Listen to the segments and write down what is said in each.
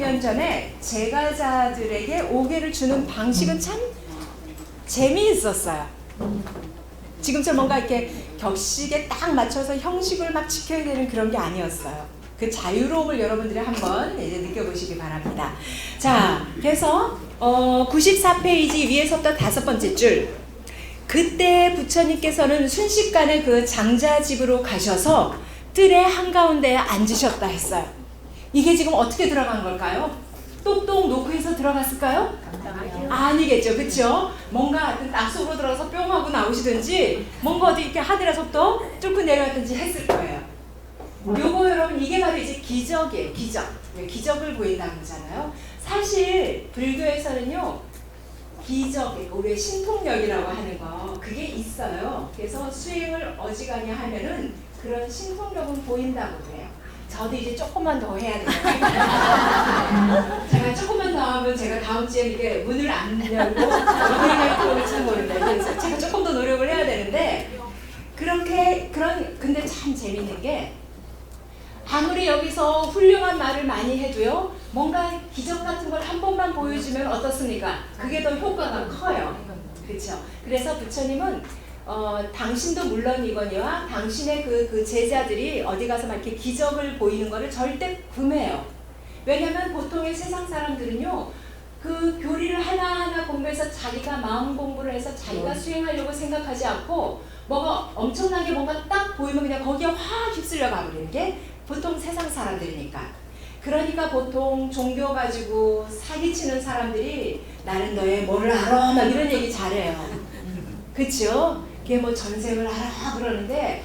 년 전에 제가자들에게 오개를 주는 방식은 참 재미있었어요. 지금처럼 뭔가 이렇게 격식에 딱 맞춰서 형식을 막 지켜야 되는 그런 게 아니었어요. 그 자유로움을 여러분들이 한번 이제 느껴보시기 바랍니다. 자, 그래서 94페이지 위에서부터 5번째 줄. 그때 부처님께서는 순식간에 그 장자집으로 가셔서 뜰의 한가운데에 앉으셨다 했어요. 이게 지금 어떻게 들어간 걸까요? 똑똑 놓고 해서 들어갔을까요? 아니겠죠, 그렇죠? 뭔가 땅 속으로 들어서 뿅 하고 나오시든지 뭔가 어디 이렇게 하늘에서부터 뚫고 내려왔든지 했을 거예요. 요거 여러분, 이게 바로 이제 기적이에요. 기적을 보인다는 거잖아요. 사실 불교에서는요, 기적, 우리의 신통력이라고 하는 거, 그게 있어요. 그래서 수행을 어지간히 하면은 그런 신통력은 보인다고 그래요. 저도 이제 조금만 더 해야 돼요. 제가 조금만 더 하면 제가 다음 주에 이렇게 문을 안 열고 문을 열고 참 모른다. 그래서 제가 조금 더 노력을 해야 되는데, 근데 참 재밌는 게, 아무리 여기서 훌륭한 말을 많이 해도요, 뭔가 기적 같은 걸 한 번만 보여주면 어떻습니까? 그게 더 효과가 커요. 그렇죠? 그래서 부처님은 당신도 물론이거니와 당신의 그 제자들이 어디 가서 막 이렇게 기적을 보이는 거를 절대 금해요. 왜냐면 보통의 세상 사람들은요, 그 교리를 하나하나 공부해서 자기가 마음 공부를 해서 자기가 수행하려고 생각하지 않고, 뭐가 엄청나게 뭔가 딱 보이면 그냥 거기에 확 휩쓸려 가버리는 게 보통 세상 사람들이니까. 그러니까 보통 종교 가지고 사기치는 사람들이 나는 너의 뭐를 알아 막 이런 얘기 잘해요. 그쵸? 걔 뭐 전생을 알아 그러는데,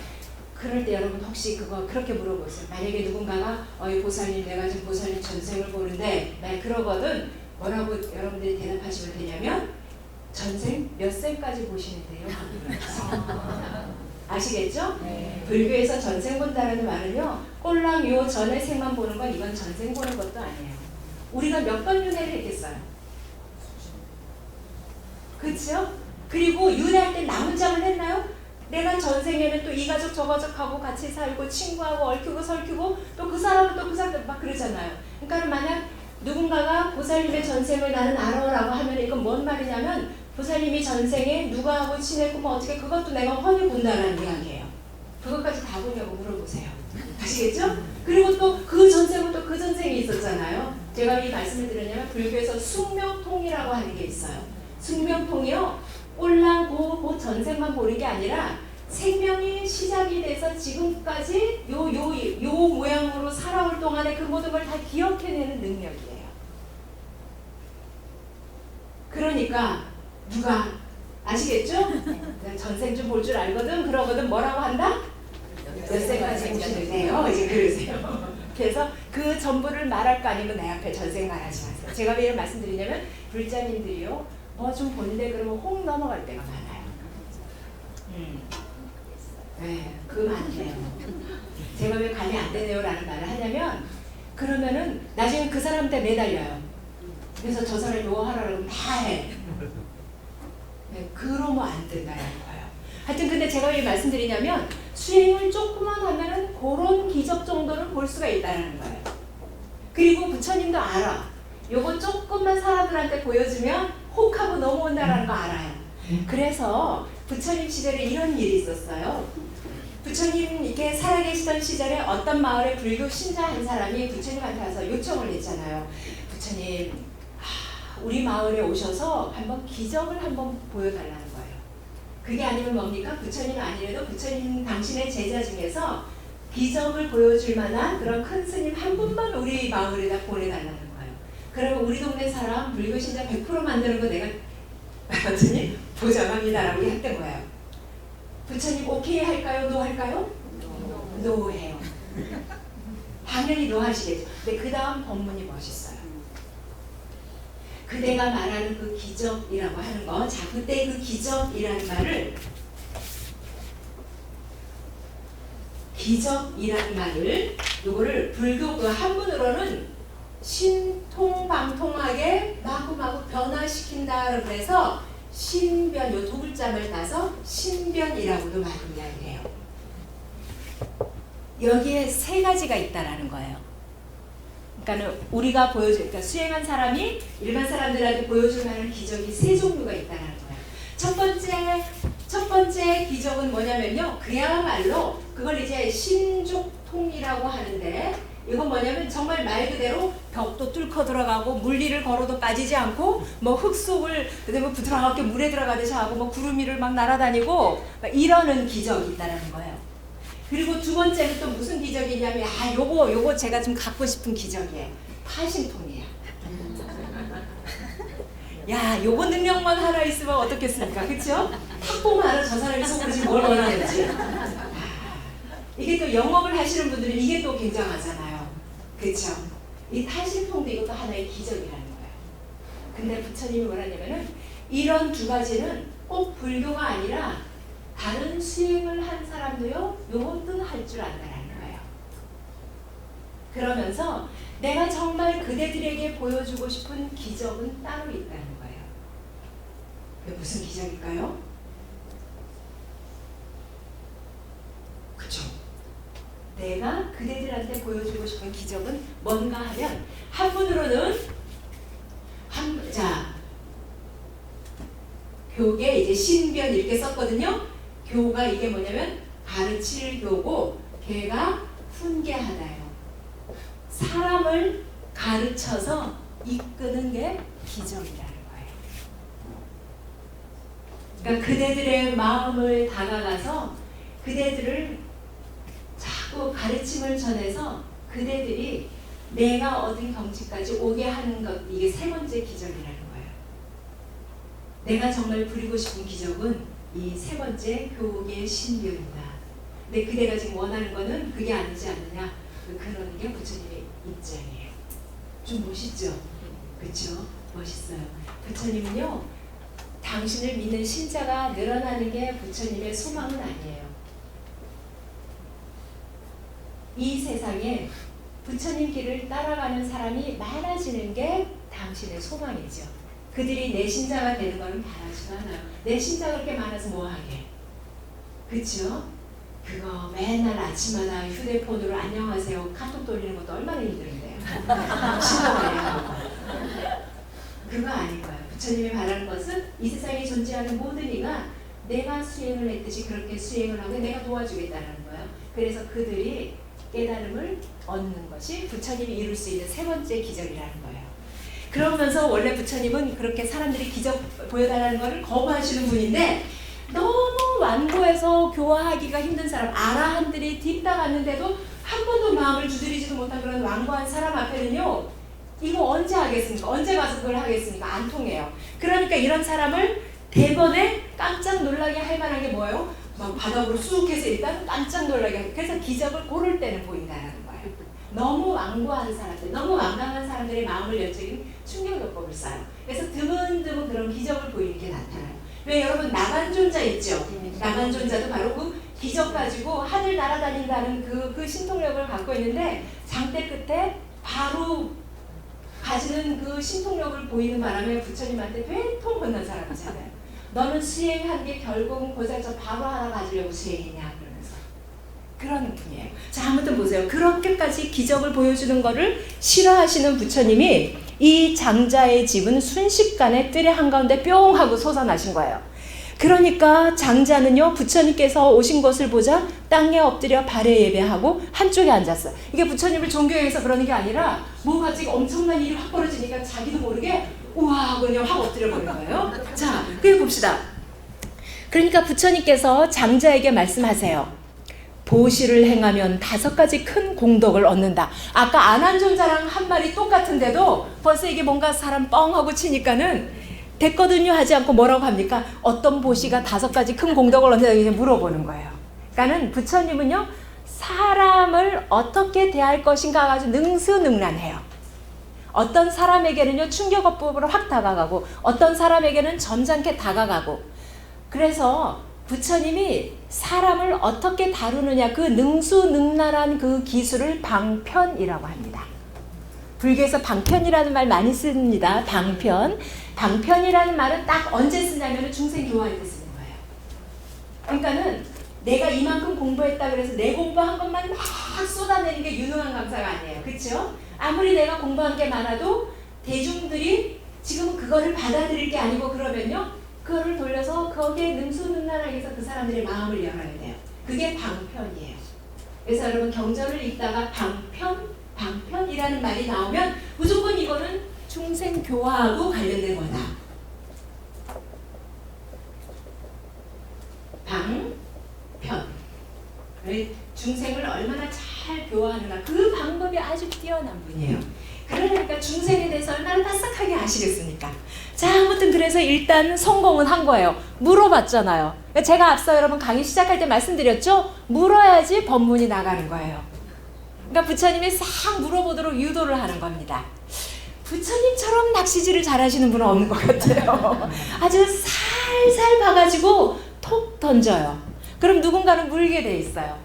그럴 때 여러분 혹시 그거 그렇게 물어보세요. 만약에 누군가가 보살님, 내가 지금 보살님 전생을 보는데 막 그러거든. 뭐라고 여러분들이 대답하시면 되냐면, 전생 몇 생까지 보시는데요? 아시겠죠? 네. 불교에서 전생 본다는 말은요, 꼴랑 요 전의 생만 보는 건 이건 전생 보는 것도 아니에요. 우리가 몇 번 윤회를 했겠어요? 그렇죠? 그리고 윤회할 때 남은 잠을 했나요? 내가 전생에는 또 이 가족 저 가족하고 같이 살고 친구하고 얽히고 설키고 또 그 사람은 또 그 사람 막 그러잖아요. 그러니까 만약 누군가가 보살님의 전생을 나는 알아라고 하면 이건 뭔 말이냐면, 보살님이 전생에 누가하고 친했고 뭐 어떻게, 그것도 내가 훤히 본다라는 이야기예요. 그것까지 다 보냐고 물어보세요. 아시겠죠? 그리고 또 그 전생은 또 그 전생이 있었잖아요. 제가 이 말씀을 드렸냐면, 불교에서 숙명통이라고 하는 게 있어요. 숙명통이요, 꼴랑 그 전생만 보는 게 아니라 생명이 시작이 돼서 지금까지 요 모양으로 살아올 동안에 그 모든 걸 다 기억해내는 능력이에요. 그러니까 누가 아시겠죠? 전생 좀 볼 줄 알거든. 그러거든 뭐라고 한다? 몇 생까지 보시는데요. 이제 그러세요. 그래서 그 전부를 말할 거 아니면 내 앞에 전생 말하지 마세요. 제가 왜 이런 말씀드리냐면, 불자님들이요, 뭐 좀 보는데 그러면 혹 넘어갈 때가 많아요. 네, 그거 많네요. 제가 왜 감이 안 되네요 라는 말을 하냐면, 그러면은 나중에 그 사람한테 매달려요. 그래서 저 사람이 뭐 하라고 다 해. 네, 그러면 안 된다는 거예요. 하여튼 근데 제가 왜 말씀드리냐면, 수행을 조금만 하면은 그런 기적 정도는 볼 수가 있다는 거예요. 그리고 부처님도 알아. 요거 조금만 사람들한테 보여주면 혹하고 넘어온다는 거 알아요. 그래서 부처님 시절에 이런 일이 있었어요. 부처님 이렇게 살아계시던 시절에 어떤 마을에 불교 신자 한 사람이 부처님한테 와서 요청을 했잖아요. 부처님, 우리 마을에 오셔서 한번 기적을 한번 보여달라는 거예요. 그게 아니면 뭡니까? 부처님 아니래도 부처님 당신의 제자 중에서 기적을 보여줄 만한 그런 큰 스님 한 분만 우리 마을에다 보내달라는 거예요. 그러면 우리 동네 사람 불교 신자 100% 만드는 거 내가 부처님 보장합니다라고 했던 거예요. 부처님 오케이 할까요? 노 할까요? 노 해요. 당연히 노 하시겠죠. 근데 그 다음 법문이 멋있어요. 그대가 말하는 그 기적이라고 하는 거, 자, 그때 그 기적이라는 말을, 요거를 불교 그 한문으로는 신통방통하게 마구마구 변화시킨다 그래서 신변, 요 두 글자를 따서 신변이라고도 많이 이야기해요. 여기에 세 가지가 있다라는 거예요. 그러니까 우리가 그러니까 수행한 사람이 일반 사람들한테 보여줄 만한 기적이 세 종류가 있다는 거예요. 첫 번째 기적은 뭐냐면요. 그야말로 그걸 이제 신족통이라고 하는데, 이건 뭐냐면 정말 말 그대로 벽도 뚫고 들어가고 물리를 걸어도 빠지지 않고 뭐 흙 속을 그다음에 부드럽게 물에 들어가듯이 하고 뭐 구름 위를 막 날아다니고 막 이러는 기적이 있다는 거예요. 그리고 두 번째는 또 무슨 기적이냐면 요거 제가 좀 갖고 싶은 기적이에요. 타심통이에요. 야, 요거 능력만 하나 있으면 어떻겠습니까? 그쵸? 탁 보면 알아, 저 사람이 속으로 지금 뭘 원하는지. 이게 또 영업을 하시는 분들은 이게 또 굉장하잖아요. 그쵸? 이 타심통도 이것도 하나의 기적이라는 거예요. 근데 부처님이 뭐라냐면은 이런 두 가지는 꼭 불교가 아니라 다른 수행을 한 사람도요, 요것도 할 줄 안다라는 거예요. 그러면서 내가 정말 그대들에게 보여주고 싶은 기적은 따로 있다는 거예요. 그게 무슨 기적일까요? 그쵸? 내가 그대들한테 보여주고 싶은 기적은 뭔가 하면 한문으로는 교계 이제 신변 이렇게 썼거든요. 교가 이게 뭐냐면 가르칠 교고, 계가 훈계하다요. 사람을 가르쳐서 이끄는 게 기적이라는 거예요. 그러니까 그대들의 마음을 다가가서 그대들을 자꾸 가르침을 전해서 그대들이 내가 얻은 경지까지 오게 하는 것, 이게 세 번째 기적이라는 거예요. 내가 정말 부리고 싶은 기적은 이 세 번째 교계 신교입니다. 근데 그대가 지금 원하는 거는 그게 아니지 않느냐, 그러는 게 부처님의 입장이에요. 좀 멋있죠? 그렇죠? 멋있어요. 부처님은요, 당신을 믿는 신자가 늘어나는 게 부처님의 소망은 아니에요. 이 세상에 부처님 길을 따라가는 사람이 많아지는 게 당신의 소망이죠. 그들이 내 신자가 되는 거는 바라지도 않아요. 내 신자가 그렇게 많아서 뭐하게. 그쵸? 그거 맨날 아침마다 휴대폰으로 안녕하세요 카톡 돌리는 것도 얼마나 힘든데요. 신고해요. 그거 아닐 거예요. 부처님이 바라는 것은 이 세상에 존재하는 모든 이가 내가 수행을 했듯이 그렇게 수행을 하고 내가 도와주겠다는 거예요. 그래서 그들이 깨달음을 얻는 것이 부처님이 이룰 수 있는 세 번째 기적이라는 거예요. 그러면서 원래 부처님은 그렇게 사람들이 기적 보여달라는 것을 거부하시는 분인데, 너무 완고해서 교화하기가 힘든 사람, 아라한들이 뒷다갔는데도 한 번도 마음을 두드리지도 못한 그런 완고한 사람 앞에는요, 이거 언제 하겠습니까? 언제 가서 그걸 하겠습니까? 안 통해요. 그러니까 이런 사람을 대번에 깜짝 놀라게 할 만한 게 뭐예요? 막 바닥으로 쑥 해서 일단 깜짝 놀라게 하고, 그래서 기적을 고를 때는 보인다는 거예요. 너무 완고한 사람들, 너무 완강한 사람들의 마음을 여쭤긴 충격요법을 써요. 그래서 드문드문 그런 기적을 보이는 게 나타나요. 왜 여러분 나간존자 있죠? 나간존자도 바로 그 기적 가지고 하늘 날아다닌다는 그 신통력을 갖고 있는데, 장대 끝에 바로 가지는 그 신통력을 보이는 바람에 부처님한테 회통 건넌 사람이잖아요. 너는 수행한 게 결국은 고작 저 바로 하나 가지려고 수행했냐 그러면서 그런 분이에요. 자, 아무튼 보세요. 그렇게까지 기적을 보여주는 거를 싫어하시는 부처님이 이 장자의 집은 순식간에 뜰의 한가운데 뿅 하고 솟아나신 거예요. 그러니까 장자는요, 부처님께서 오신 것을 보자 땅에 엎드려 발에 예배하고 한쪽에 앉았어요. 이게 부처님을 존경해서 그러는 게 아니라 뭐 갑자기 엄청난 일이 확 벌어지니까 자기도 모르게 우와 그냥 확 엎드려 버린 거예요. 자, 그래 봅시다. 그러니까 부처님께서 장자에게 말씀하세요. 보시를 행하면 5가지 큰 공덕을 얻는다. 아까 안한존자랑 한 말이 똑같은데도 벌써 이게 뭔가 사람 뻥하고 치니까는 됐거든요 하지 않고 뭐라고 합니까? 어떤 보시가 5가지 큰 공덕을 얻는다 이렇게 물어보는 거예요. 그러니까는 부처님은요, 사람을 어떻게 대할 것인가 아주 능수능란해요. 어떤 사람에게는요 충격요법으로 확 다가가고, 어떤 사람에게는 점잖게 다가가고. 그래서 부처님이 사람을 어떻게 다루느냐, 그 능수능란한 그 기술을 방편이라고 합니다. 불교에서 방편이라는 말 많이 씁니다. 방편. 방편이라는 말은 딱 언제 쓰냐면 중생 교화할 때 쓰는 거예요. 그러니까는 내가 이만큼 공부했다 그래서 내 공부한 것만 막 쏟아내는 게 유능한 강사가 아니에요. 그렇죠? 아무리 내가 공부한 게 많아도 대중들이 지금 그거를 받아들일 게 아니고 그러면요, 그거를 돌려서 거기에 능수능란하게 해서 그 사람들의 마음을 열어야 돼요. 그게 방편이에요. 그래서 여러분 경전을 읽다가 방편이라는 말이 나오면 무조건 이거는 중생교화하고 관련된 거다. 방편. 중생을 얼마나 잘 교화하는가, 그 방법이 아주 뛰어난 분이에요. 그러니까 중생에 대해서 얼마나 따싹하게 아시겠습니까? 자, 아무튼 그래서 일단 성공은 한 거예요. 물어봤잖아요. 제가 앞서 여러분 강의 시작할 때 말씀드렸죠? 물어야지 법문이 나가는 거예요. 그러니까 부처님이 싹 물어보도록 유도를 하는 겁니다. 부처님처럼 낚시질을 잘하시는 분은 없는 것 같아요. 아주 살살 봐가지고 톡 던져요. 그럼 누군가는 물게 돼 있어요.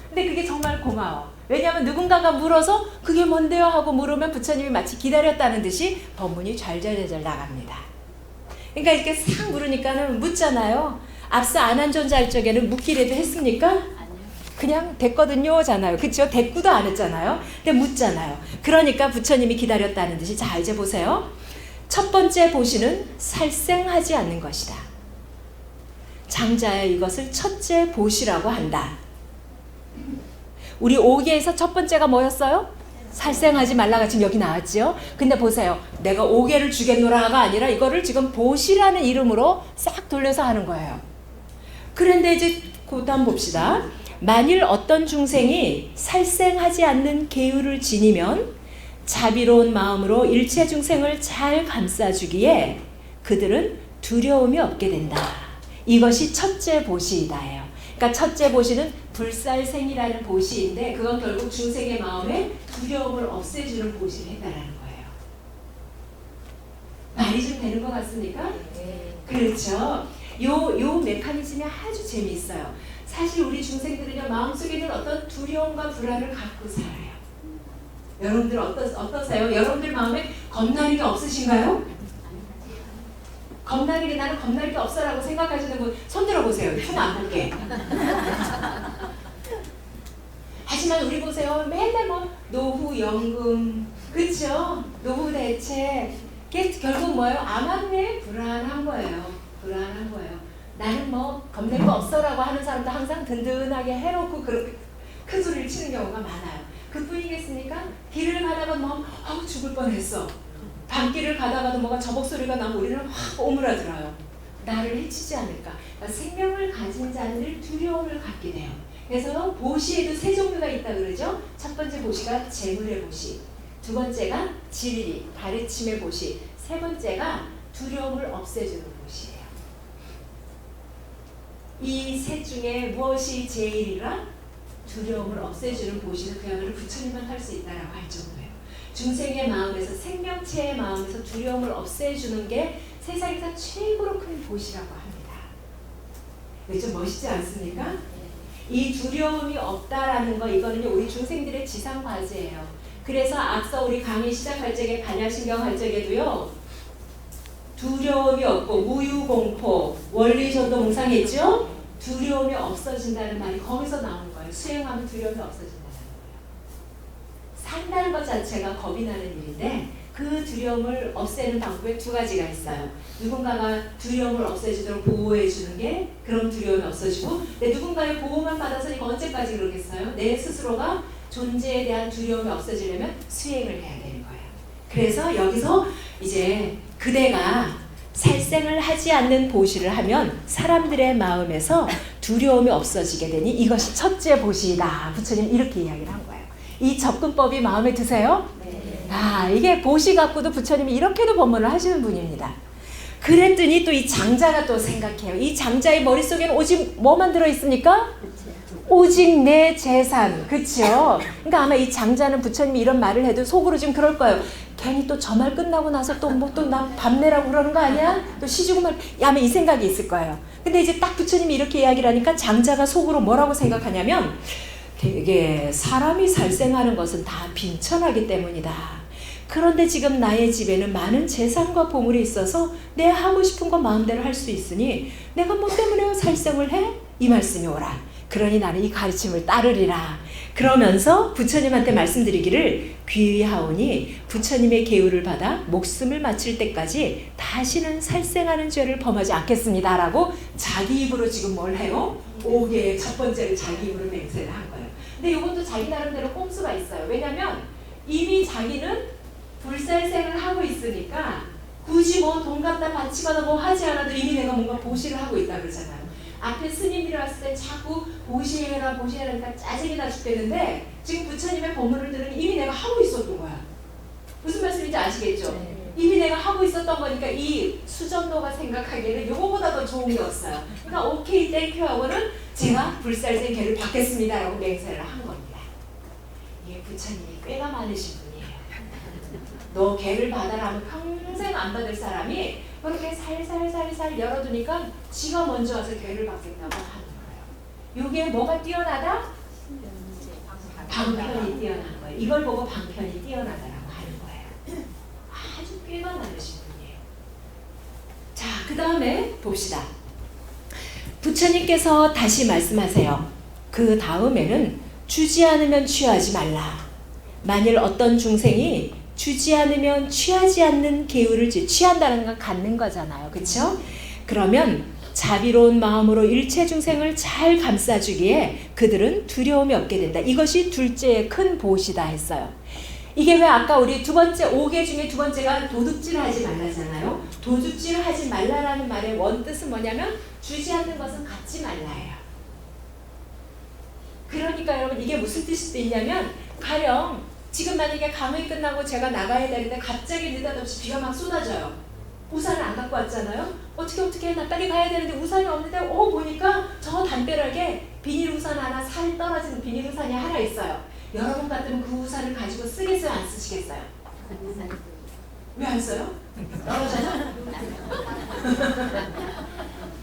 근데 그게 정말 고마워. 왜냐하면 누군가가 물어서 그게 뭔데요 하고 물으면 부처님이 마치 기다렸다는 듯이 법문이 잘잘잘잘 나갑니다. 그러니까 이렇게 싹 물으니까는 묻잖아요. 앞서 안한존자 할 적에는 묻기라도 했습니까? 아니요. 그냥 됐거든요 잖아요. 그렇죠? 대꾸도 안 했잖아요. 근데 묻잖아요. 그러니까 부처님이 기다렸다는 듯이, 자 이제 보세요. 첫 번째 보시는 살생하지 않는 것이다. 장자의 이것을 첫째 보시라고 한다. 우리 5계에서 첫 번째가 뭐였어요? 살생하지 말라가 지금 여기 나왔죠. 근데 보세요. 내가 5계를 주겠노라가 아니라 이거를 지금 보시라는 이름으로 싹 돌려서 하는 거예요. 그런데 이제 그것도 한번 봅시다. 만일 어떤 중생이 살생하지 않는 계율을 지니면 자비로운 마음으로 일체 중생을 잘 감싸주기에 그들은 두려움이 없게 된다. 이것이 첫째 보시이다예요. 그러니까 첫째 보시는 불살생이라는 보시인데 그건 결국 중생의 마음에 두려움을 없애주는 보시를 했다라는 거예요. 말이 좀 되는 것 같습니까? 네. 그렇죠. 요 메커니즘이 아주 재미있어요. 사실 우리 중생들은요, 마음속에는 어떤 두려움과 불안을 갖고 살아요. 여러분들 어떠세요? 여러분들 마음에 겁나는 게 없으신가요? 겁나는 게, 나는 겁날 게 없어라고 생각하시는 분 손 들어보세요. 흉 안 볼게. 하지만 우리 보세요. 맨날 뭐 노후연금, 그쵸? 노후 대책. 결국 뭐예요? 암암리에 불안한 거예요. 불안한 거예요. 나는 뭐 겁낼 거 없어라고 하는 사람도 항상 든든하게 해놓고 그렇게 큰 소리를 치는 경우가 많아요. 그뿐이겠습니까? 길을 가다가 뭐 죽을 뻔했어. 밤길을 가다가도 뭐가 저벅소리가 나면 우리는 확 오므라들어요. 나를 해치지 않을까. 그러니까 생명을 가진 자들 두려움을 갖게 돼요. 그래서 보시에도 세 종류가 있다 그러죠. 첫 번째 보시가 재물의 보시, 두 번째가 진리, 가르침의 보시, 세 번째가 두려움을 없애주는 보시예요. 이 셋 중에 무엇이 제일이라? 두려움을 없애주는 보시는 그야말로 부처님만 할 수 있다라고 할 정도예요. 중생의 마음에서, 생명체의 마음에서 두려움을 없애주는 게 세상에서 최고로 큰 보시라고 합니다. 이게 좀 멋있지 않습니까? 이 두려움이 없다라는 거, 이거는요 우리 중생들의 지상 과제예요. 그래서 앞서 우리 강의 시작할 적에 반야신경 할 적에도요, 두려움이 없고 무유공포, 원리전도 몽상했죠? 두려움이 없어진다는 말이 거기서 나오는 거예요. 수행하면 두려움이 없어진다는 거예요. 산다는 것 자체가 겁이 나는 일인데 그 두려움을 없애는 방법에 두 가지가 있어요. 누군가가 두려움을 없애주도록 보호해 주는 게 그럼 두려움이 없어지고, 누군가의 보호만 받아서 이거 언제까지 그러겠어요? 내 스스로가 존재에 대한 두려움이 없어지려면 수행을 해야 되는 거예요. 그래서 여기서 이제 그대가 살생을 하지 않는 보시를 하면 사람들의 마음에서 두려움이 없어지게 되니 이것이 첫째 보시다. 부처님 이렇게 이야기를 한 거예요. 이 접근법이 마음에 드세요? 네. 이게 보시 갖고도 부처님이 이렇게도 법문을 하시는 분입니다. 그랬더니 또 이 장자가 또 생각해요. 이 장자의 머릿속에는 오직 뭐만 들어있습니까? 오직 내 재산. 그렇죠? 그러니까 아마 이 장자는 부처님이 이런 말을 해도 속으로 지금 그럴 거예요. 괜히 또 저 말 끝나고 나서 또 뭐 또 나 밥 내라고 그러는 거 아니야? 또 시주고 말, 아마 이 생각이 있을 거예요. 근데 이제 딱 부처님이 이렇게 이야기를 하니까 장자가 속으로 뭐라고 생각하냐면, 되게 사람이 살생하는 것은 다 빈천하기 때문이다. 그런데 지금 나의 집에는 많은 재산과 보물이 있어서 내 하고 싶은 거 마음대로 할 수 있으니 내가 뭐 때문에 살생을 해? 이 말씀이 오라. 그러니 나는 이 가르침을 따르리라. 그러면서 부처님한테 말씀드리기를 귀의하오니 부처님의 계율을 받아 목숨을 마칠 때까지 다시는 살생하는 죄를 범하지 않겠습니다 라고 자기 입으로 지금 뭘 해요? 5개의 첫 번째를 자기 입으로 맹세를 한 거예요. 근데 이것도 자기 나름대로 꼼수가 있어요. 왜냐면 이미 자기는 불살생을 하고 있으니까 굳이 뭐 돈 갖다 바치거나 뭐 하지 않아도 이미 내가 뭔가 보시를 하고 있다 그러잖아요. 앞에 스님들이 왔을 때 자꾸 보시해라 보시해라니까 짜증이 나 죽겠는데 지금 부처님의 법문을 들으니 이미 내가 하고 있었던 거야. 무슨 말씀인지 아시겠죠? 네. 이미 내가 하고 있었던 거니까 이 수전도가 생각하기에는 요거보다 더 좋은 게 없어요. 그러니까 오케이 땡큐 하고는 제가 불살생 계를 받겠습니다 라고 맹세를 한 겁니다. 이게 부처님이 꽤나 많으신 분이에요. 너 계를 받아라 하면 평생 안 받을 사람이 그렇게 살살살살 열어두니까 지가 먼저 와서 계를 받겠다고 하는 거예요. 이게 뭐가 뛰어나다? 방편이 뛰어난 거예요. 이걸 보고 방편이 뛰어나다라고 하는 거예요. 아주 꽤나 많으신 분이에요. 자, 그 다음에 봅시다. 부처님께서 다시 말씀하세요. 그 다음에는 주지 않으면 취하지 말라. 만일 어떤 중생이 주지 않으면 취하지 않는 계율을 취한다는 건 갖는 거잖아요. 그렇죠? 그러면 자비로운 마음으로 일체 중생을 잘 감싸주기에 그들은 두려움이 없게 된다. 이것이 둘째의 큰 보시다 했어요. 이게 왜 아까 우리 두 번째 5개 중에 두 번째가 도둑질을 하지 말라잖아요. 도둑질을 하지 말라라는 말의 원뜻은 뭐냐면 주지 않는 것은 갖지 말라예요. 그러니까 여러분 이게 무슨 뜻이 있냐면 가령 지금 만약에 강의 끝나고 제가 나가야 되는데 갑자기 느닷없이 비가 막 쏟아져요. 우산을 안 갖고 왔잖아요. 어떻게 나 빨리 가야 되는데 우산이 없는데 보니까 저 담벼락에 비닐 우산 하나 살 떨어지는 비닐 우산이 하나 있어요. 여러분 같으면 그 우산을 가지고 쓰겠어요? 안 쓰시겠어요? 왜 안 써요? 떨어져서?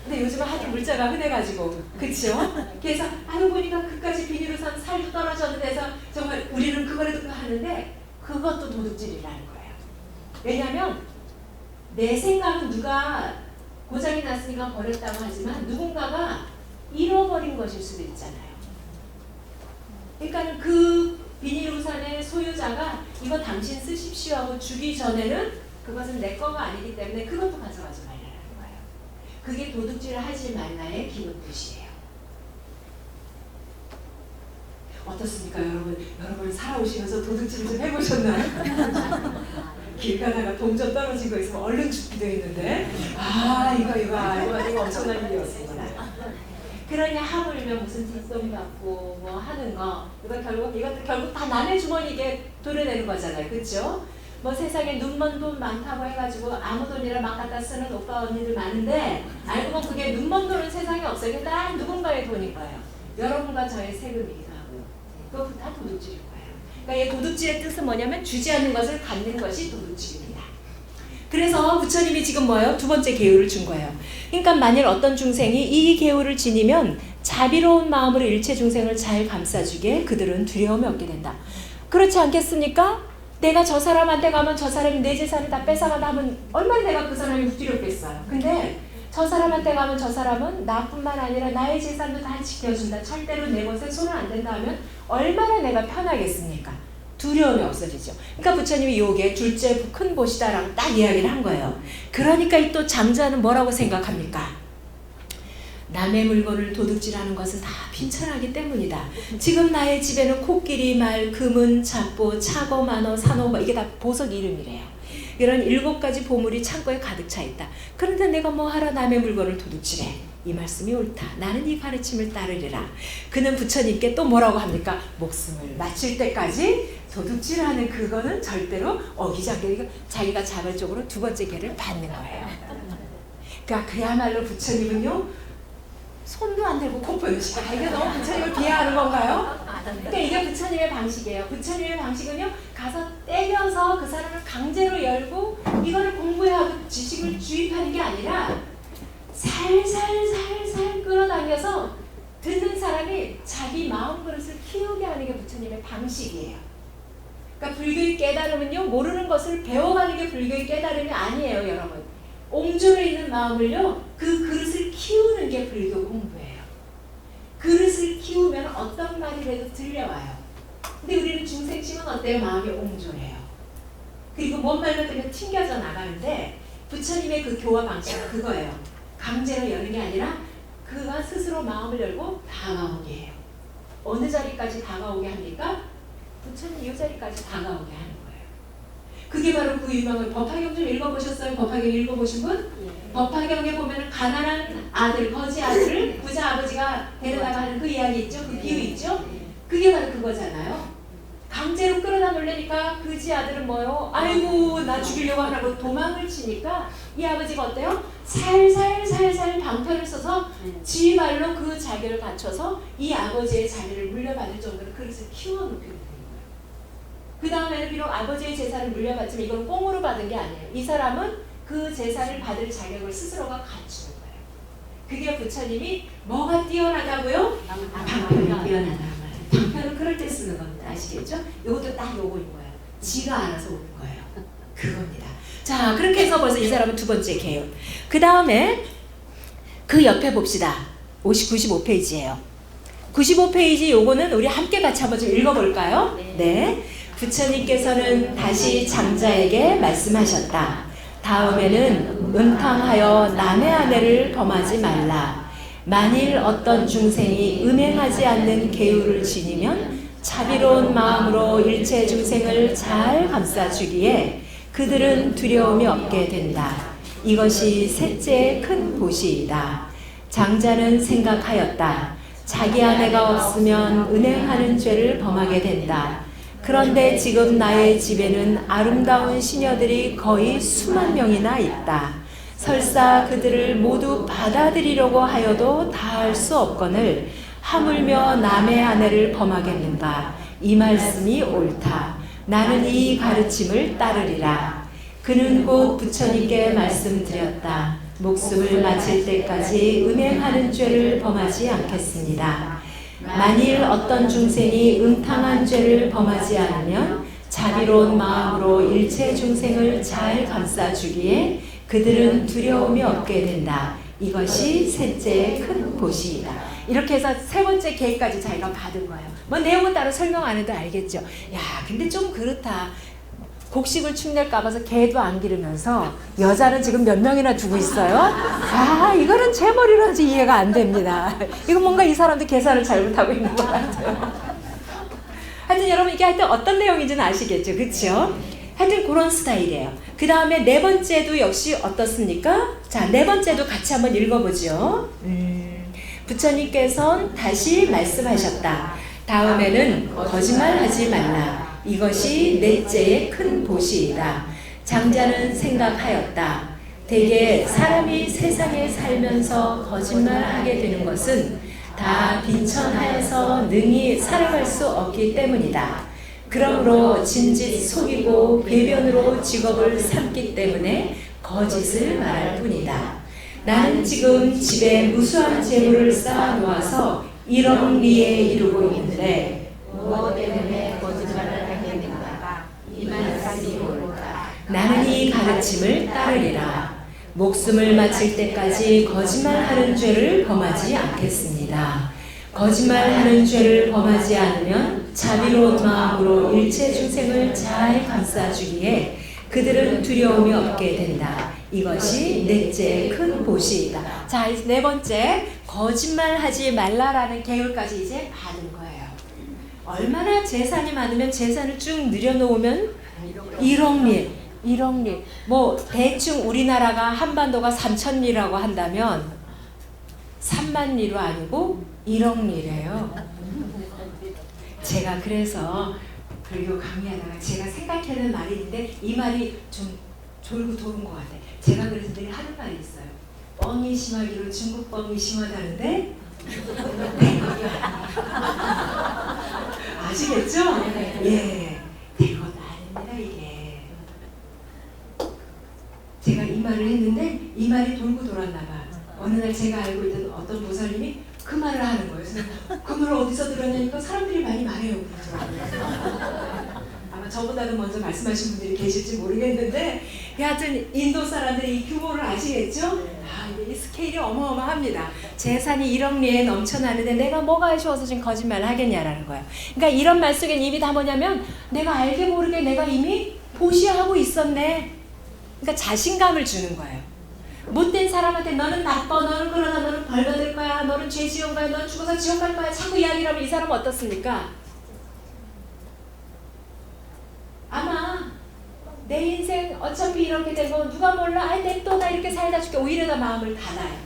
근데 요즘은 하도 물자가 흔해가지고 그쵸? 그래서 알고 보니까 그까지 비닐우산 살도 떨어졌는데 해서 정말 우리는 그거라도 하는데 그것도 도둑질이라는 거예요. 왜냐하면 내 생각은 누가 고장이 났으니까 버렸다고 하지만 누군가가 잃어버린 것일 수도 있잖아요. 그러니까 그 비닐우산의 소유자가 이거 당신 쓰십시오 하고 주기 전에는 그것은 내 거가 아니기 때문에 그것도 가져가지 말라는 거예요. 그게 도둑질을 하지 말라의 기본 뜻이에요. 어떻습니까 여러분? 여러분 살아오시면서 도둑질을 좀 해보셨나요? 길 가다가 동전 떨어진 거 있으면 얼른 죽기도 했는데 이거 엄청난 일이었습니다. 그러냐 하물며 무슨 뒷돈 받고 뭐 하는 거 이것도 결국 다 남의 주머니에 도려내는 거잖아요. 그렇죠? 뭐 세상에 눈먼 돈 많다고 해가지고 아무 돈이나 막 갖다 쓰는 오빠 언니들 많은데 알고 보면 그게 눈먼 돈은 세상에 없어요. 그게 다 누군가의 돈인 거예요. 여러분과 저의 세금이기도 하고요. 그거 다 도둑질인 거예요. 그러니까 이 도둑질의 뜻은 뭐냐면 주지 않는 것을 갖는 것이 도둑질입니다. 그래서 부처님이 지금 뭐예요? 두 번째 계율을 준 거예요. 그러니까 만일 어떤 중생이 이 계율을 지니면 자비로운 마음으로 일체 중생을 잘 감싸주기에 그들은 두려움이 없게 된다. 그렇지 않겠습니까? 내가 저 사람한테 가면 저 사람이 내 재산을 다 뺏어간다 하면 얼마나 내가 그 사람이 두렵겠어요. 근데 저 사람한테 가면 저 사람은 나뿐만 아니라 나의 재산도 다 지켜준다. 절대로 내 것에 손을 안 댄다 하면 얼마나 내가 편하겠습니까? 두려움이 없어지죠. 그러니까 부처님이 요게 둘째 큰 보시다라고 딱 이야기를 한 거예요. 그러니까 이 또 장자는 뭐라고 생각합니까? 남의 물건을 도둑질하는 것은 다 빈천하기 때문이다. 지금 나의 집에는 코끼리, 말, 금은, 잡보, 차고, 만어, 산호 이게 다 보석 이름이래요. 이런 7가지 보물이 창고에 가득 차 있다. 그런데 내가 뭐하러 남의 물건을 도둑질해? 이 말씀이 옳다. 나는 이 가르침을 따르리라. 그는 부처님께 또 뭐라고 합니까? 목숨을 마칠 때까지 도둑질하는 그거는 절대로 어기지 않게 자기가 자발적으로 두 번째 계를 받는 거예요. 그러니까 그야말로 부처님은요 손도 안 대고 콧보여시고 이게 너무 부처님을 비하하는 건가요? 그러니까 이게 부처님의 방식이에요. 부처님의 방식은요 가서 때려서 그 사람을 강제로 열고 이거를 공부해야 하고 지식을 주입하는 게 아니라 살살살살 끌어당겨서 듣는 사람이 자기 마음그릇을 키우게 하는 게 부처님의 방식이에요. 그러니까 불교의 깨달음은요 모르는 것을 배워가는 게 불교의 깨달음이 아니에요. 여러분 옹졸해 있는 마음을요 그 그릇을 키우는 게 불교 공부예요. 그릇을 키우면 어떤 말이라도 들려와요. 근데 우리는 중생심은 어때요? 마음이 옹졸해요. 그리고 뭔 말만 들으면 튕겨져 나가는데 부처님의 그 교화 방식은 그거예요. 강제로 여는 게 아니라 그가 스스로 마음을 열고 다가오게 해요. 어느 자리까지 다가오게 합니까? 부처님 이 자리까지 다가오게 하는 거예요. 그게 바로 그 유명한 법화경 좀 읽어보셨어요? 법화경 읽어보신 분? 법화경에 보면 가난한 아들, 거지 아들을 부자 아버지가 데려다가 하는 그 이야기 있죠? 그 비유 있죠? 그게 바로 그거잖아요. 강제로 끌어다 놓으려니까 그지 아들은 뭐요? 아이고 나 죽이려고 하라고 도망을 치니까 이 아버지가 어때요? 살살 방편을 써서 지 발로 그 자기를 갖춰서 이 아버지의 자리를 물려받을 정도로 그릇을 키워놓게 되는 거예요. 그 다음에는 비록 아버지의 재산을 물려받지만 이건 꽁으로 받은 게 아니에요. 이 사람은 그 재산을 받을 자격을 스스로가 갖추는 거예요. 그게 부처님이 뭐가 뛰어나다고요? 방편이 뛰어나다. 방편은 그럴 때 쓰는 겁니다. 아시겠죠? 이것도 딱 요거인 거예요. 지가 알아서 오는 거예요. 그겁니다. 자, 그렇게 해서 벌써 이 사람은 두 번째 개요. 그 다음에 그 옆에 봅시다. 95페이지예요. 95페이지 요거는 우리 함께 같이 한번 좀 읽어볼까요? 네. 부처님께서는 다시 장자에게 말씀하셨다. 다음에는 음탕하여 남의 아내를 범하지 말라. 만일 어떤 중생이 음행하지 않는 계율을 지니면 자비로운 마음으로 일체 중생을 잘 감싸주기에 그들은 두려움이 없게 된다. 이것이 셋째의 큰 보시이다. 장자는 생각하였다. 자기 아내가 없으면 은행하는 죄를 범하게 된다. 그런데 지금 나의 집에는 아름다운 시녀들이 거의 수만 명이나 있다. 설사 그들을 모두 받아들이려고 하여도 다할 수 없거늘 하물며 남의 아내를 범하겠는가. 이 말씀이 옳다. 나는 이 가르침을 따르리라. 그는 곧 부처님께 말씀드렸다. 목숨을 마칠 때까지 음행하는 죄를 범하지 않겠습니다. 만일 어떤 중생이 음탕한 죄를 범하지 않으면 자비로운 마음으로 일체 중생을 잘 감싸주기에 그들은 두려움이 없게 된다. 이것이 셋째의 큰 보시이다. 이렇게 해서 세 번째 계획까지 자기가 받은 거예요. 뭐 내용은 따로 설명 안 해도 알겠죠. 야, 근데 좀 그렇다. 곡식을 축낼까 봐서 개도 안 기르면서 여자는 지금 몇 명이나 두고 있어요? 아, 이거는 제 머리로는 이해가 안 됩니다. 이거 뭔가 이 사람도 계산을 잘못하고 있는 것 같아요. 하여튼 여러분 이게 하여튼 어떤 내용인지는 아시겠죠? 그렇죠? 하여튼 그런 스타일이에요. 그 다음에 네 번째도 역시 어떻습니까? 자, 네 번째도 같이 한번 읽어보죠. 부처님께서는 다시 말씀하셨다. 다음에는 거짓말하지 말라. 이것이 넷째의 큰 보시이다. 장자는 생각하였다. 대개 사람이 세상에 살면서 거짓말하게 되는 것은 다 빈천하여서 능히 살아갈 수 없기 때문이다. 그러므로 진짓 속이고 궤변으로 직업을 삼기 때문에 거짓을 말할 뿐이다. 나는 지금 집에 무수한 재물을 쌓아 놓아서 일억리에 이르고 있는데 무엇 때문에 거짓말을 하겠는가? 이 말씀이 옳다. 나는 이 가르침을 따르리라. 목숨을 마칠 때까지 거짓말하는 죄를 범하지 않겠습니다. 거짓말하는 죄를 범하지 않으면 자비로운 마음으로 일체 중생을 잘 감싸주기에 그들은 두려움이 없게 된다. 이것이 넷째 큰 보시이다. 자, 네 번째 거짓말하지 말라라는 계율까지 이제 받은 거예요. 얼마나 재산이 많으면 재산을 쭉 늘여놓으면 1억리 뭐 대충 우리나라가 한반도가 3,000리라고 한다면 3만 리로 아니고 1억리래요. 제가 그래서 불교 강의하다가 제가 생각하는 말이 있는데 이 말이 좀 졸고 도는 것 같아요. 제가 그래서 늘 하는 말이 있어요. 뻥이 심하기로 중국 뻥이 심하다는데 아시겠죠? 예, 대건 아닙니다 이게. 제가 이 말을 했는데 이 말이 돌고 돌았나 봐. 어느 날 제가 알고 있던 어떤 보살님이 그 말을 하는 거예요. 그래서 그 말을 어디서 들었냐니까 사람들이 많이 말해요. 그러더라고요. 아마 저보다도 먼저 말씀하신 분들이 계실지 모르겠는데 여하튼 인도 사람들이 이 규모를 아시겠죠? 아, 이 스케일이 어마어마합니다. 재산이 1억리에 넘쳐나는데 내가 뭐가 아쉬워서 지금 거짓말을 하겠냐라는 거예요. 그러니까 이런 말 속엔 입이 다 뭐냐면 내가 알게 모르게 내가 이미 보시하고 있었네. 그러니까 자신감을 주는 거예요. 못된 사람한테 너는 나빠, 너는 그러다, 너는 벌 받을 거야, 너는 죄 지은 거야, 너는 죽어서 지옥 갈 거야 자꾸 이야기를 하면 이 사람은 어떻습니까? 아마 내 인생 어차피 이렇게 되고 누가 몰라, 아이 냅둬, 이렇게 살다 죽게 오히려 더 마음을 닫아요.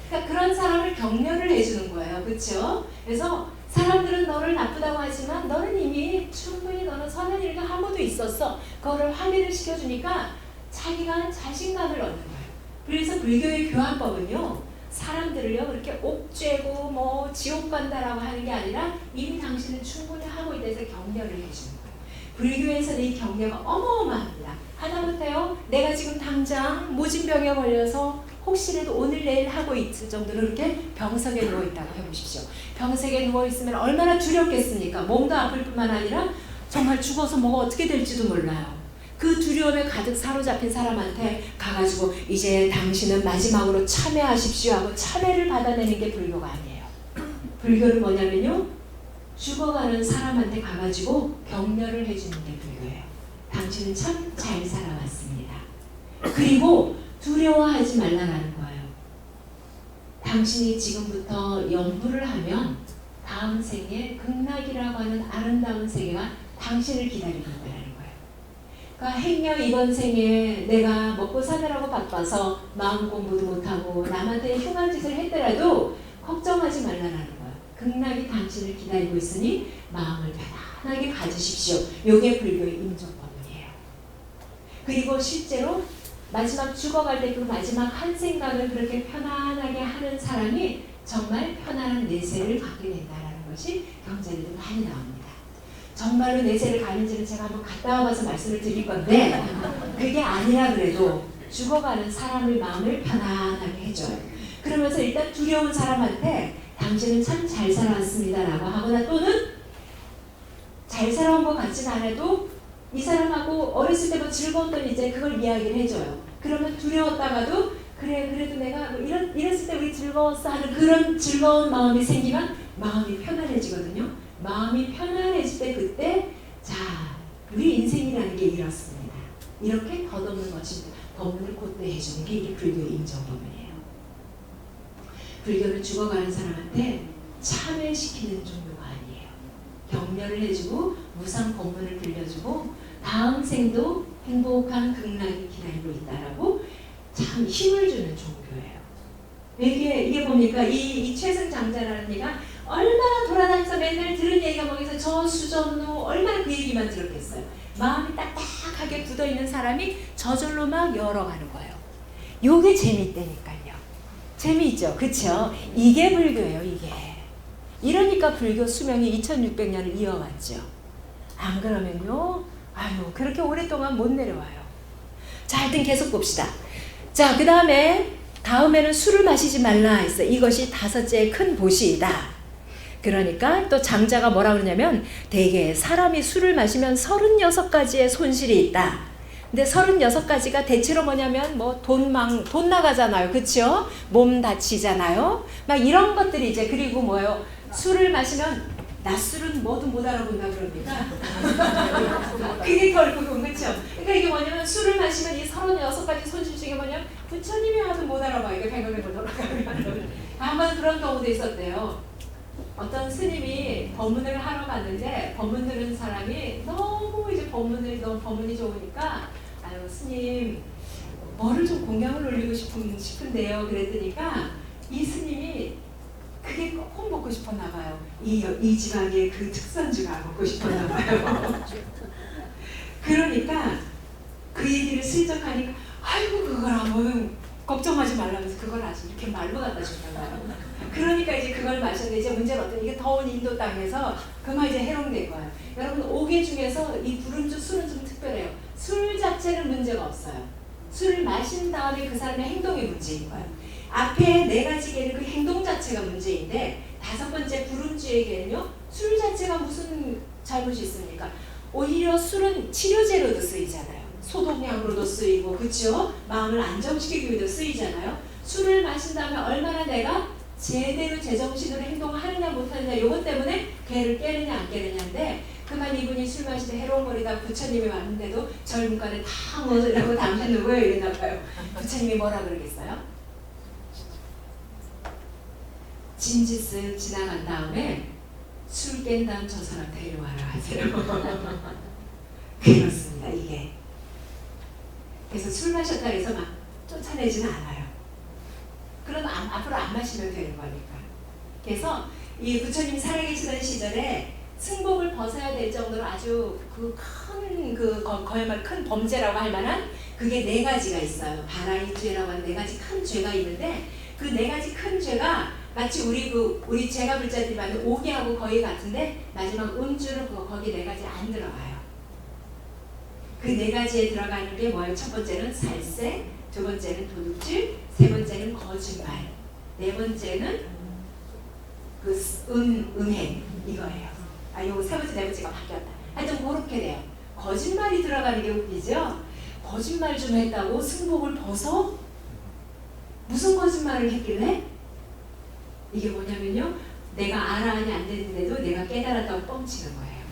그러니까 그런 사람을 격려를 해주는 거예요. 그렇죠? 그래서 사람들은 너를 나쁘다고 하지만 너는 이미 충분히 너는 선한 일과 하고도 있었어. 그거를 확인을 시켜주니까 자기가 자신감을 얻는 거예요. 그래서 불교의 교환법은요, 사람들을요 그렇게 옥죄고 뭐 지옥 간다라고 하는 게 아니라 이미 당신은 충분히 하고 있다 해서 격려를 해주는 거예요. 불교에서는 이 격려가 어마어마합니다. 하다못해요, 내가 지금 당장 모진병에 걸려서 혹시라도 오늘 내일 하고 있을 정도로 이렇게 병석에 누워있다고 해보십시오. 병석에 누워있으면 얼마나 두렵겠습니까? 몸도 아플 뿐만 아니라 정말 죽어서 뭐가 어떻게 될지도 몰라요. 그 두려움에 가득 사로잡힌 사람한테 가가지고 이제 당신은 마지막으로 참회하십시오 하고 참회를 받아내는 게 불교가 아니에요. 불교는 뭐냐면요, 죽어가는 사람한테 가가지고 격려를 해주는 게 불교예요. 당신은 참 잘 살아왔습니다. 그리고 두려워하지 말라라는 거예요. 당신이 지금부터 연부를 하면 다음 생에 극락이라고 하는 아름다운 세계가 당신을 기다리고 있다는 거예요. 그러니까 행여 이번 생에 내가 먹고 사느라고 바빠서 마음 공부도 못하고 남한테 흉한 짓을 했더라도 걱정하지 말라는 거예요. 극락이 당신을 기다리고 있으니 마음을 편안하게 가지십시오. 이게 불교의 임종법문이에요. 그리고 실제로 마지막 죽어갈 때 그 마지막 한 생각을 그렇게 편안하게 하는 사람이 정말 편안한 내세를 갖게 된다는 것이 경전에도 많이 나옵니다. 정말로 내세를 가는지는 제가 한번 갔다 와봐서 말씀을 드릴 건데, 그게 아니라 그래도 죽어가는 사람의 마음을 편안하게 해줘요. 그러면서 일단 두려운 사람한테 당신은 참 잘 살아왔습니다 라고 하거나, 또는 잘 살아온 것 같진 않아도 이 사람하고 어렸을 때 뭐 즐거웠던 이제 그걸 이야기를 해줘요. 그러면 두려웠다가도 그래 그래도 내가 뭐 이랬을 때 우리 즐거웠어 하는 그런 즐거운 마음이 생기면 마음이 편안해지거든요. 마음이 편안해질 때 그때 자, 우리 인생이라는 게 이렇습니다. 이렇게 덧없는 것이 법문을 곧대 해주는 게 이게 불교의 임종법문이에요. 불교는 죽어가는 사람한테 참회시키는 종교가 아니에요. 격려를 해주고 무상 법문을 들려주고 다음 생도 행복한 극락이 기다리고 있다라고 참 힘을 주는 종교예요. 이게 보니까 이 최승장자라는 얘가 얼마나 돌아다니면서 맨날 들은 얘기가 뭐겠어요. 저 수전로 얼마나 그 얘기만 들었겠어요. 마음이 딱딱하게 굳어있는 사람이 저절로 막 열어가는 거예요. 요게 재밌다니까요. 재미있죠? 그쵸? 이게 불교예요. 이게. 이러니까 불교 수명이 2600년을 이어갔죠. 안 그러면요, 아유 그렇게 오랫동안 못 내려와요. 자, 하여튼 계속 봅시다. 자, 그 다음에는 술을 마시지 말라 했어요. 이것이 다섯째 큰 보시이다. 그러니까 또 장자가 뭐라 그러냐면, 대개 사람이 술을 마시면 36가지의 손실이 있다. 근데 36가지가 대체로 뭐냐면 뭐 돈 나가잖아요. 그쵸? 몸 다치잖아요. 막 이런 것들이 이제, 그리고 뭐예요? 술을 마시면 낮술은 뭐도 못 알아본다 그럽니다. 그게 결국은 그렇죠. 그러니까 이게 뭐냐면 술을 마시면 이 36가지 손실 중에 뭐냐면 부처님이 하도 못 알아봐. 이거 백업해보도록 하면 한번 그런 경우도 있었대요. 어떤 스님이 법문을 하러 갔는데 법문 들은 사람이 너무 이제 법문이 좋으니까 아유 스님 뭐를 좀 공양을 올리고 싶은데요. 그랬더니까 이 스님이 그게 꼭 먹고 싶었나 봐요. 이 지방의 그 특선주가 먹고 싶었나 봐요. 그러니까 그 얘기를 슬쩍 하니까 아이고 그걸 한번 걱정하지 말라면서 그걸 아주 이렇게 말로 갖다 줬나봐요. 그러니까 이제 그걸 마셨는데 이제 문제는 어떤, 이게 더운 인도 땅에서 그만 이제 해롱된 거예요. 여러분 오개 중에서 이 불음주 술은 좀 특별해요. 술 자체는 문제가 없어요. 술을 마신 다음에 그 사람의 행동이 문제인 거예요. 앞에 4가지에는 그 행동 자체가 문제인데 5번째 불음주에게는요, 술 자체가 무슨 잘못이 있습니까? 오히려 술은 치료제로도 쓰이잖아요. 소독약으로도 쓰이고, 그쵸? 마음을 안정시키기 위해서 쓰이잖아요. 술을 마신다면 얼마나 내가 제대로 제정신으로 행동하느냐 못하느냐 요것 때문에 걔를 깨느냐 안 깨느냐인데 그만 이분이 술 마시다 해롱거리다 부처님이 왔는데도 젊은간에 다 뭐라고 당신 누구예요 이랬나 봐요. 부처님이 뭐라 그러겠어요? 진지 쓱 지나간 다음에 술 깬 다음 저 사람 데려와라 하세요. 그렇습니다 이게. 그래서 술 마셨다 해서 막 쫓아내지는 않아요. 그럼 앞으로 안 마시면 되는 거니까. 그래서 이 부처님 살아계시던 시절에 승복을 벗어야 될 정도로 아주 그야말로 큰 범죄라고 할 만한 그게 4가지가 있어요. 바라이죄라고 하는 4가지 큰 죄가 있는데 그 4가지 큰 죄가 마치 우리 죄가 불자들이 만든 5개하고 거의 같은데 마지막 음주는 거기 4가지 안 들어가요. 그 4가지에 들어가는 게 뭐예요? 첫 번째는 살세, 두 번째는 도둑질, 세 번째는 거짓말, 네 번째는 음행 이거예요. 요거 세 번째 네 번째가 바뀌었다. 하여튼 그렇게 돼요. 거짓말이 들어가는 게 웃기죠? 거짓말 좀 했다고 승복을 벗어? 무슨 거짓말을 했길래? 이게 뭐냐면요. 내가 알아하니 안 되는데도 내가 깨달았다고 뻥치는 거예요.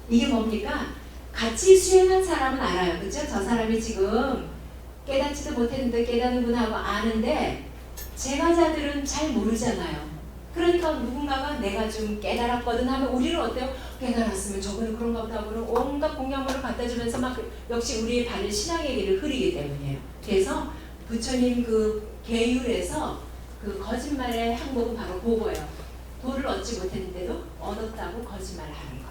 이게 뭡니까? 같이 수행한 사람은 알아요. 그렇죠? 저 사람이 지금 깨닫지도 못했는데 깨닫는구나 하고 아는데 제가자들은 잘 모르잖아요. 그러니까 누군가가 내가 좀 깨달았거든 하면 우리는 어때요? 깨달았으면 저거는 그런가 보다 하고는 온갖 공양물을 갖다 주면서 막 역시 우리의 바른 신앙의 길을 흐리기 때문이에요. 그래서 부처님 그 계율에서 그 거짓말의 항목은 바로 그거예요. 도를 얻지 못했는데도 얻었다고 거짓말하는 거.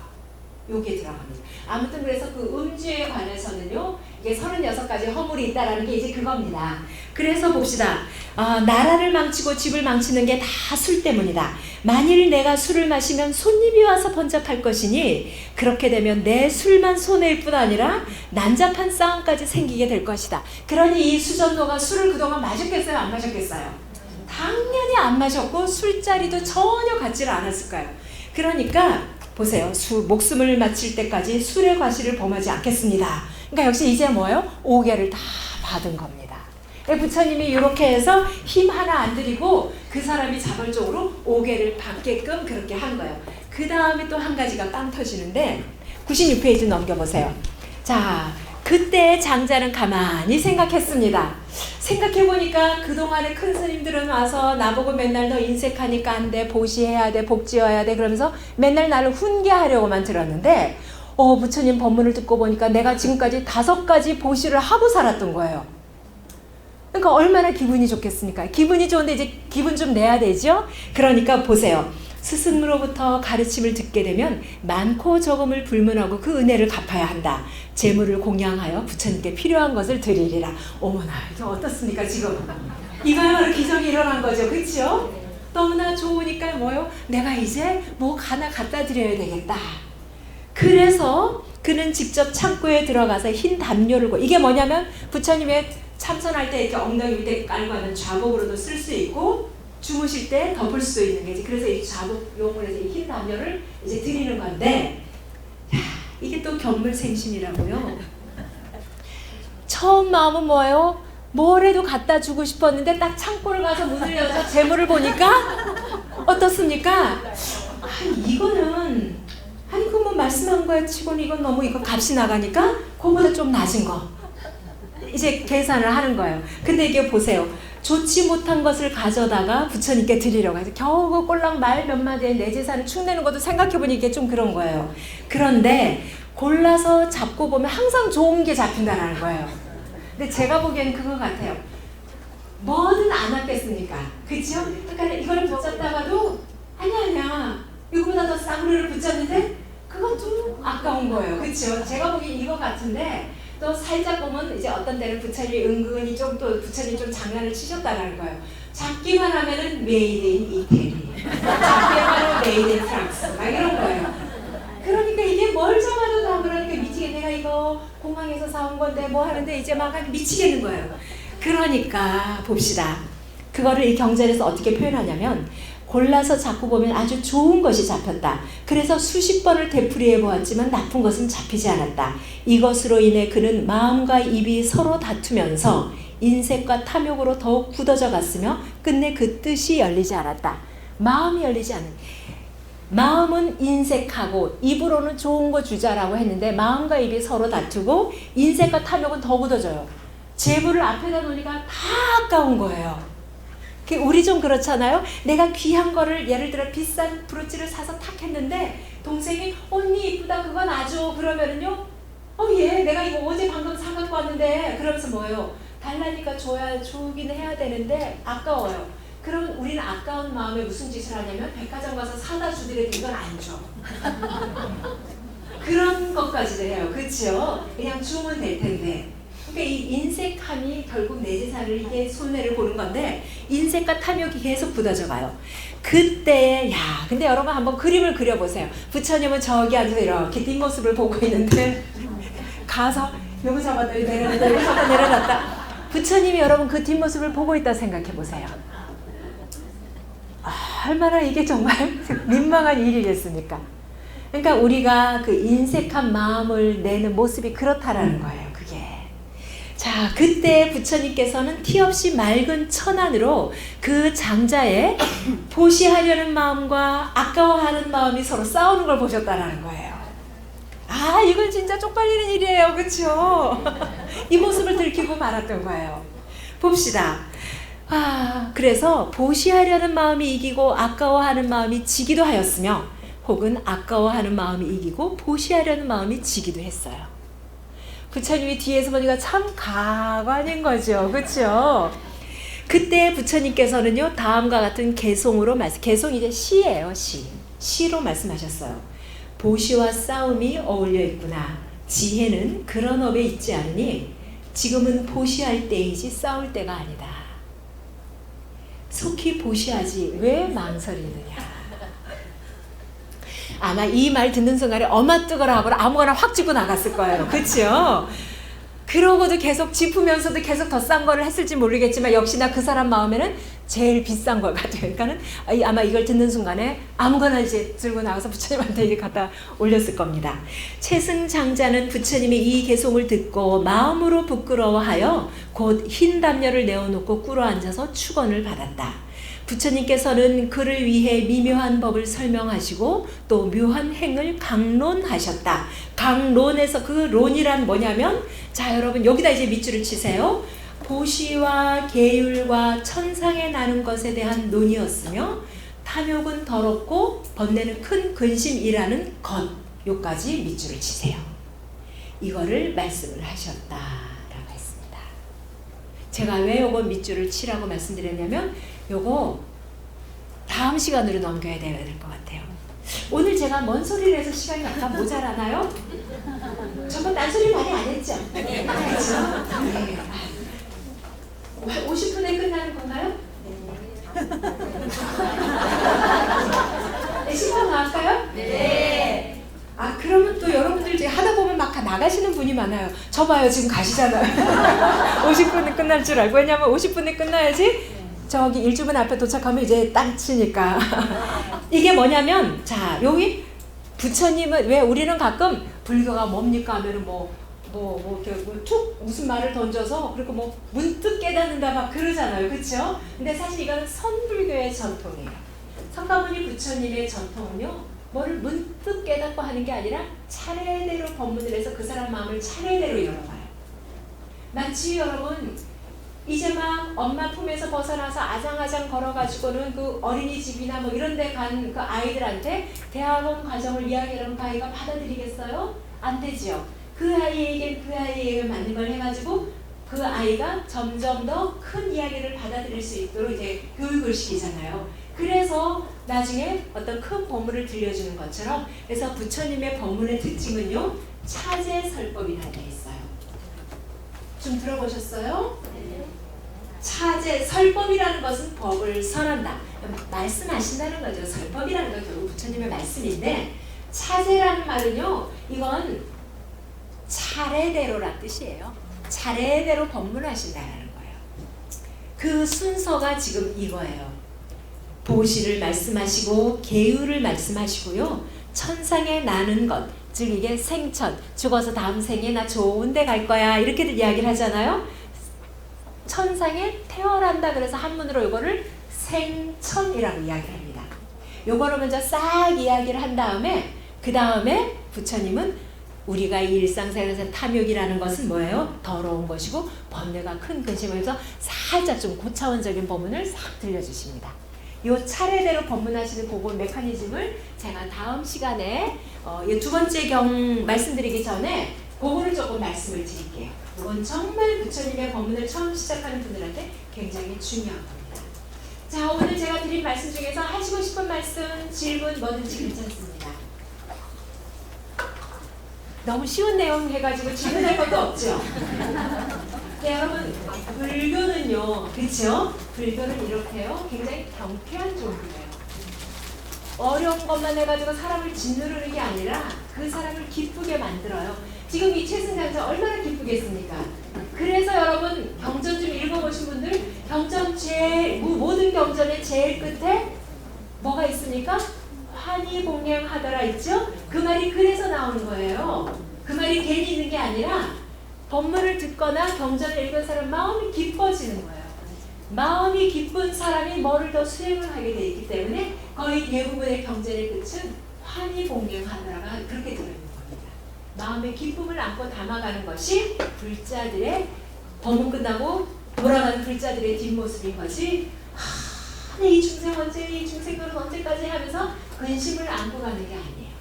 요게 들어갑니다. 아무튼 그래서 그 음주에 관해서는요. 이게 36가지 허물이 있다라는 게 이제 그겁니다. 그래서 봅시다. 나라를 망치고 집을 망치는 게 다 술 때문이다. 만일 내가 술을 마시면 손님이 와서 번잡할 것이니 그렇게 되면 내 술만 손해일 뿐 아니라 난잡한 싸움까지 생기게 될 것이다. 그러니 이 수전노가 술을 그동안 마셨겠어요? 안 마셨겠어요? 당연히 안 마셨고 술자리도 전혀 갖지를 않았을 거예요. 그러니까 보세요. 목숨을 마칠 때까지 술의 과실을 범하지 않겠습니다. 그러니까 역시 이제 뭐예요? 5개를 다 받은 겁니다. 부처님이 이렇게 해서 힘 하나 안 들이고 그 사람이 자발적으로 5개를 받게끔 그렇게 한 거예요. 그 다음에 또 한 가지가 빵 터지는데 96페이지 넘겨보세요. 자, 그때 장자는 가만히 생각했습니다. 생각해보니까 그동안에 큰 스님들은 와서 나보고 맨날 너 인색하니까 안 돼, 보시해야 돼, 복지어야 돼 그러면서 맨날 나를 훈계하려고만 들었는데 부처님 법문을 듣고 보니까 내가 지금까지 5가지 보시를 하고 살았던 거예요. 그러니까 얼마나 기분이 좋겠습니까? 기분이 좋은데 이제 기분 좀 내야 되죠? 그러니까 보세요. 스승으로부터 가르침을 듣게 되면 많고 적음을 불문하고 그 은혜를 갚아야 한다. 재물을 공양하여 부처님께 필요한 것을 드리리라. 어머나 이게 어떻습니까 지금? 이거야말로 기적이 일어난 거죠. 그렇죠? 너무나 좋으니까 뭐요? 내가 이제 뭐 하나 갖다 드려야 되겠다. 그래서 그는 직접 창고에 들어가서 흰 담요를 이게 뭐냐면 부처님의 참선할 때 이렇게 엉덩이 밑에 깔고 하는 좌복으로도 쓸 수 있고 주무실 때 덮을 수 있는 게 그래서 이 좌복용으로 해서 이 흰 담요를 이제 드리는 건데 이게 또 견물생심이라고요. 처음 마음은 뭐예요? 뭐래도 갖다 주고 싶었는데 딱 창고를 가서 문을 열어서 재물을 보니까 어떻습니까? 이거는 그뭐 말씀한 거에 치고는 이건 너무 이거 값이 나가니까 그거보다 좀 낮은 거 이제 계산을 하는 거예요. 근데 이게 보세요. 좋지 못한 것을 가져다가 부처님께 드리려고 해서 겨우 그 꼴랑 말 몇 마디에 내 재산을 축내는 것도 생각해보니 이게 좀 그런 거예요. 그런데 골라서 잡고 보면 항상 좋은 게 잡힌다는 거예요. 근데 제가 보기에는 그거 같아요. 뭐든 안 왔겠습니까? 그쵸? 그러니까 이거를 붙잡다가도 아니야 이거보다 더 싸구려를 붙잡는데 그것도 아까운 거예요. 그쵸? 제가 보기엔 이거 같은데 또 살짝 보면 이제 어떤 데는 부처님이 은근히 좀 또 부처님 좀 장난을 치셨다는 거예요. 잡기만 하면은 메이드 인 이태리, 잡기만 하면 메이드 인 프랑스 막 이런 거예요. 그러니까 이게 뭘 잡아도 다 그러니까 미치게 내가 이거 공항에서 사온 건데 뭐 하는데 이제 막 미치겠는 거예요. 그러니까 봅시다. 그거를 이 경전에서 어떻게 표현하냐면 골라서 자꾸 보면 아주 좋은 것이 잡혔다. 그래서 수십 번을 되풀이해 보았지만 나쁜 것은 잡히지 않았다. 이것으로 인해 그는 마음과 입이 서로 다투면서 인색과 탐욕으로 더욱 굳어져 갔으며 끝내 그 뜻이 열리지 않았다. 마음이 열리지 않은, 마음은 인색하고 입으로는 좋은 거 주자라고 했는데 마음과 입이 서로 다투고 인색과 탐욕은 더 굳어져요. 재물을 앞에다 놓으니까 다 아까운 거예요. 우리 좀 그렇잖아요. 내가 귀한 거를 예를 들어 비싼 브로치를 사서 탁 했는데 동생이 언니 이쁘다 그거 놔줘 그러면은요 얘 내가 이거 어제 방금 사갖고 왔는데 그러면서 뭐예요? 달라니까 줘야 주긴 해야 되는데 아까워요. 그럼 우리는 아까운 마음에 무슨 짓을 하냐면 백화점 가서 사다 주더라도 이건 안 줘. 그런 것까지도 해요. 그렇죠? 그냥 주면 될 텐데. 그러니까 이 인색함이 결국 내 재산을 이게 손해를 보는 건데 인색과 탐욕이 계속 굳어져 가요. 그때 근데 여러분 한번 그림을 그려보세요. 부처님은 저기 앉아서 이렇게 뒷모습을 보고 있는데 가서 요거 잡았다 내려놨다 요거 잡았다 내려놨다. 부처님이 여러분 그 뒷모습을 보고 있다 생각해 보세요. 얼마나 이게 정말 민망한 일이겠습니까? 그러니까 우리가 그 인색한 마음을 내는 모습이 그렇다라는 거예요. 그게. 자, 그때 부처님께서는 티 없이 맑은 천안으로 그 장자의 보시하려는 마음과 아까워하는 마음이 서로 싸우는 걸 보셨다라는 거예요. 이건 진짜 쪽팔리는 일이에요. 그렇죠? 이 모습을 들키고 말았던 거예요. 봅시다. 그래서 보시하려는 마음이 이기고 아까워하는 마음이 지기도 하였으며 혹은 아까워하는 마음이 이기고 보시하려는 마음이 지기도 했어요. 부처님이 뒤에서 보니까 참 가관인 거죠. 그렇죠? 그때 부처님께서는요 다음과 같은 개송으로 개송이 이제 시예요. 시로 말씀하셨어요. 보시와 싸움이 어울려 있구나. 지혜는 그런 업에 있지 않으니 지금은 보시할 때이지 싸울 때가 아니다. 속히 보시하지 왜 망설이느냐. 아마 이 말 듣는 순간에 엄마 뜨거라 하고 아무거나 확 짚고 나갔을 거예요. 그렇죠? 그러고도 계속 짚으면서도 계속 더 싼 거를 했을지 모르겠지만 역시나 그 사람 마음에는 제일 비싼 걸 같아요. 그러니까는 아마 이걸 듣는 순간에 아무거나 이제 들고 나가서 부처님한테 이렇게 갖다 올렸을 겁니다. 최승장자는 부처님이 이 개송을 듣고 마음으로 부끄러워하여 곧 흰 담요를 내어놓고 꿇어앉아서 축원을 받았다. 부처님께서는 그를 위해 미묘한 법을 설명하시고 또 묘한 행을 강론하셨다. 강론에서 그 론이란 뭐냐면 자 여러분 여기다 이제 밑줄을 치세요. 보시와 계율과 천상에 나는 것에 대한 논이었으며 탐욕은 더럽고 번뇌는 큰 근심이라는 것 요까지 밑줄을 치세요. 이거를 말씀을 하셨다라고 했습니다. 제가 왜 요거 밑줄을 치라고 말씀드렸냐면 요거 다음 시간으로 넘겨야 될 것 같아요. 오늘 제가 뭔 소리를 해서 시간이 약간 모자라나요? 저번 딴소리 많이 안 했죠? 네. 50분에 끝나는 건가요? 네. 시간 나갈까요? 네. 그러면 또 여러분들 이제 하다 보면 막 나가시는 분이 많아요. 저 봐요 지금 가시잖아요. 50분에 끝날 줄 알고. 왜냐면 50분에 끝나야지 저기 일주분 앞에 도착하면 이제 딱 치니까. 이게 뭐냐면 자 여기 부처님은 왜 우리는 가끔 불교가 뭡니까 하면은 툭 무슨 말을 던져서 그리고 뭐 문득 깨닫는다 막 그러잖아요. 그렇죠? 근데 사실 이거는 선불교의 전통이에요. 석가모니 부처님의 전통은요 뭐를 문득 깨닫고 하는 게 아니라 차례대로 법문을 해서 그 사람 마음을 차례대로 열어봐요. 마치 여러분 이제 막 엄마 품에서 벗어나서 아장아장 걸어가지고는 그 어린이집이나 뭐 이런 데 간 그 아이들한테 대학원 과정을 이야기하면 그 아이가 받아들이겠어요? 안 되죠. 그 아이에게 그 아이에게 맞는 걸 해가지고 그 아이가 점점 더 큰 이야기를 받아들일 수 있도록 이제 교육을 시키잖아요. 그래서 나중에 어떤 큰 법문을 들려주는 것처럼 그래서 부처님의 법문의 특징은요 차제설법이라는 게 있어요. 좀 들어보셨어요? 차제, 설법이라는 것은 법을 설한다. 말씀하신다는 거죠. 설법이라는 건 결국 부처님의 말씀인데 차제라는 말은요. 이건 차례대로란 뜻이에요. 차례대로 법문하신다는 거예요. 그 순서가 지금 이거예요. 보시를 말씀하시고 계율을 말씀하시고요. 천상에 나는 것, 즉 이게 생천, 죽어서 다음 생에 나 좋은 데 갈 거야 이렇게들 이야기를 하잖아요. 천상에 태어난다 그래서 한문으로 이거를 생천이라고 이야기를 합니다. 요거를 먼저 싹 이야기를 한 다음에 그 다음에 부처님은 우리가 이 일상생활에서 탐욕이라는 것은 뭐예요? 더러운 것이고 번뇌가 큰 근심을 해서 살짝 좀 고차원적인 법문을 싹 들려주십니다. 요 차례대로 법문하시는 그거 메커니즘을 제가 다음 시간에 이 두 번째 경 말씀드리기 전에 그거를 조금 말씀을 드릴게요. 이건 정말 부처님의 법문을 처음 시작하는 분들한테 굉장히 중요한 겁니다. 자, 오늘 제가 드린 말씀 중에서 하시고 싶은 말씀, 질문 뭐든지 괜찮습니다. 너무 쉬운 내용 해가지고 질문할 것도 없죠? 네, 여러분, 불교는요, 그렇죠? 불교는 이렇게요, 굉장히 경쾌한 종교예요. 어려운 것만 해가지고 사람을 짓누르는 게 아니라 그 사람을 기쁘게 만들어요. 지금 이 최승장자 얼마나 기쁘겠습니까? 그래서 여러분 경전 좀 읽어보신 분들 경전 모든 경전의 제일 끝에 뭐가 있습니까? 환희공양하더라 있죠? 그 말이 그래서 나오는 거예요. 그 말이 괜히 있는 게 아니라 법문을 듣거나 경전을 읽은 사람 마음이 기뻐지는 거예요. 마음이 기쁜 사람이 뭐를 더 수행을 하게 돼 있기 때문에 거의 대부분의 경전의 끝은 환희공양하더라가 그렇게 들어있는 겁니다. 마음의 기쁨을 안고 담아가는 것이 불자들의 법문 끝나고 돌아가는 불자들의 뒷모습인 것이 이 중생 언제, 이 중생들은 언제까지 하면서 근심을 안고 가는 게 아니에요.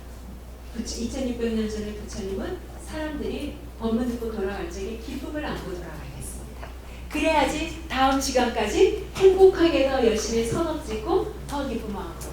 2600년 전에 부처님은 사람들이 법문 듣고 돌아갈 적에 기쁨을 안고 돌아가겠습니다. 그래야지 다음 시간까지 행복하게 더 열심히 선업 짓고 더 기쁜 마음으로